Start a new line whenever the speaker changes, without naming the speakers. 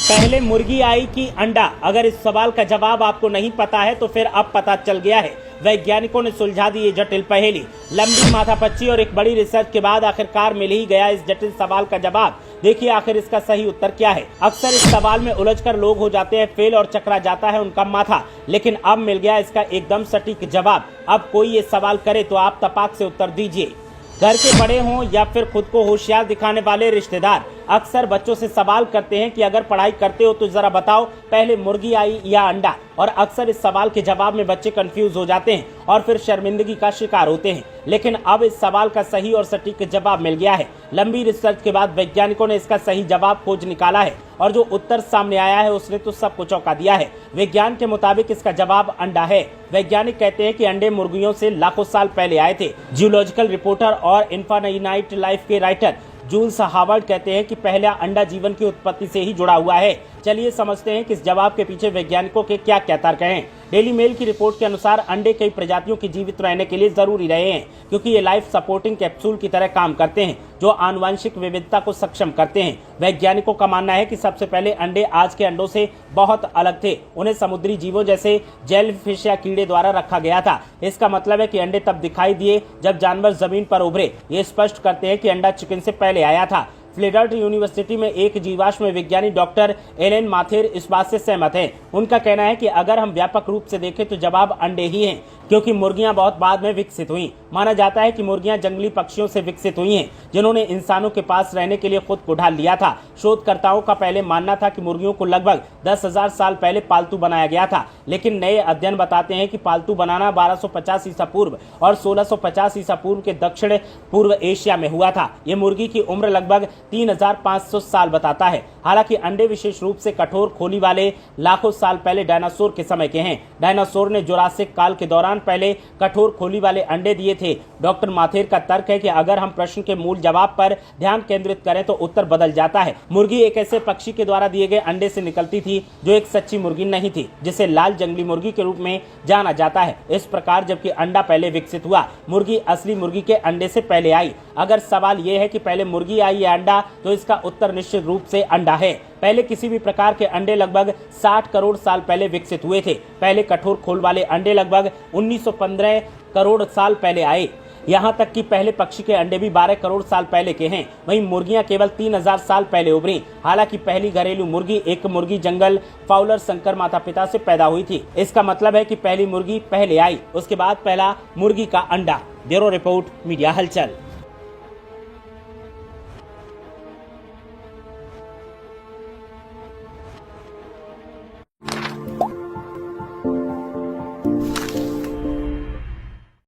पहले मुर्गी आई कि अंडा? अगर इस सवाल का जवाब आपको नहीं पता है तो फिर अब पता चल गया है। वैज्ञानिकों ने सुलझा दी ये जटिल पहेली। लंबी माथापच्ची और एक बड़ी रिसर्च के बाद आखिरकार मिल ही गया इस जटिल सवाल का जवाब। देखिए आखिर इसका सही उत्तर क्या है। अक्सर इस सवाल में उलझकर लोग हो जाते हैं फेल और चकरा जाता है उनका माथा, लेकिन अब मिल गया इसका एकदम सटीक जवाब। अब कोई ये सवाल करे तो आप तपाक से उत्तर दीजिए। घर के बड़े हों या फिर खुद को होशियार दिखाने वाले रिश्तेदार अक्सर बच्चों से सवाल करते हैं कि अगर पढ़ाई करते हो तो जरा बताओ पहले मुर्गी आई या अंडा। और अक्सर इस सवाल के जवाब में बच्चे कंफ्यूज हो जाते हैं और फिर शर्मिंदगी का शिकार होते हैं। लेकिन अब इस सवाल का सही और सटीक जवाब मिल गया है। लंबी रिसर्च के बाद वैज्ञानिकों ने इसका सही जवाब खोज निकाला है और जो उत्तर सामने आया है उसने तो सबको चौंका दिया है। विज्ञान के मुताबिक इसका जवाब अंडा है। वैज्ञानिक कहते हैं कि अंडे मुर्गियों से लाखों साल पहले आए थे। जियोलॉजिकल रिपोर्टर और इनफाइनाइट लाइफ के राइटर जूल्स हावर्ड कहते हैं कि पहला अंडा जीवन की उत्पत्ति से ही जुड़ा हुआ है। चलिए समझते हैं कि इस जवाब के पीछे वैज्ञानिकों के क्या क्या तर्क हैं। डेली मेल की रिपोर्ट के अनुसार अंडे कई प्रजातियों की जीवित रहने के लिए जरूरी रहे हैं, क्योंकि ये लाइफ सपोर्टिंग कैप्सूल की तरह काम करते हैं जो आनुवंशिक विविधता को सक्षम करते हैं। वैज्ञानिकों का मानना है कि सबसे पहले अंडे आज के अंडों से बहुत अलग थे। उन्हें समुद्री जीवों जैसे जेलफिश या कीड़े द्वारा रखा गया था। इसका मतलब है कि अंडे तब दिखाई दिए जब जानवर जमीन पर उभरे। ये स्पष्ट करते हैं कि अंडा चिकन से पहले आया था। फ्लिडर्ट यूनिवर्सिटी में एक जीवाश्म विज्ञानी डॉक्टर एलेन माथेर इस बात से सहमत हैं। उनका कहना है कि अगर हम व्यापक रूप से देखें तो जवाब अंडे ही हैं, क्योंकि मुर्गियां बहुत बाद में विकसित हुई। माना जाता है कि मुर्गियां जंगली पक्षियों से विकसित हुई हैं, जिन्होंने इंसानों के पास रहने के लिए खुद को ढाल लिया था। शोधकर्ताओं का पहले मानना था कि मुर्गियों को लगभग 10,000 साल पहले पालतू बनाया गया था, लेकिन नए अध्ययन बताते हैं कि पालतू बनाना 1250 ईसा पूर्व और 1650 ईसा पूर्व के दक्षिण पूर्व एशिया में हुआ था। ये मुर्गी की उम्र लगभग 3500 साल बताता है। हालांकि अंडे विशेष रूप से कठोर खोली वाले लाखों साल पहले डायनासोर के समय के हैं। डायनासोर ने जुरासिक काल के दौरान पहले कठोर खोली वाले अंडे दिए थे। डॉक्टर माथेर का तर्क है कि अगर हम प्रश्न के मूल जवाब पर ध्यान केंद्रित करें तो उत्तर बदल जाता है। मुर्गी एक ऐसे पक्षी के द्वारा दिए गए अंडे से निकलती थी जो एक सच्ची मुर्गी नहीं थी, जिसे लाल जंगली मुर्गी के रूप में जाना जाता है। इस प्रकार जबकि अंडा पहले विकसित हुआ, मुर्गी असली मुर्गी के अंडे से पहले आई। अगर सवाल यह है कि पहले मुर्गी आई या अंडा, तो इसका उत्तर निश्चित रूप से अंडा है। पहले किसी भी प्रकार के अंडे लगभग 60 करोड़ साल पहले विकसित हुए थे। पहले कठोर खोल वाले अंडे लगभग 1915 करोड़ साल पहले आए। यहाँ तक कि पहले पक्षी के अंडे भी 12 करोड़ साल पहले के हैं। वहीं मुर्गियां केवल 3000 साल पहले उभरी। हालांकि पहली घरेलू मुर्गी एक मुर्गी जंगल फाउलर संकर माता पिता से पैदा हुई थी। इसका मतलब है कि पहली मुर्गी पहले आई, उसके बाद पहला मुर्गी का अंडा। ब्यूरो रिपोर्ट, मीडिया हलचल।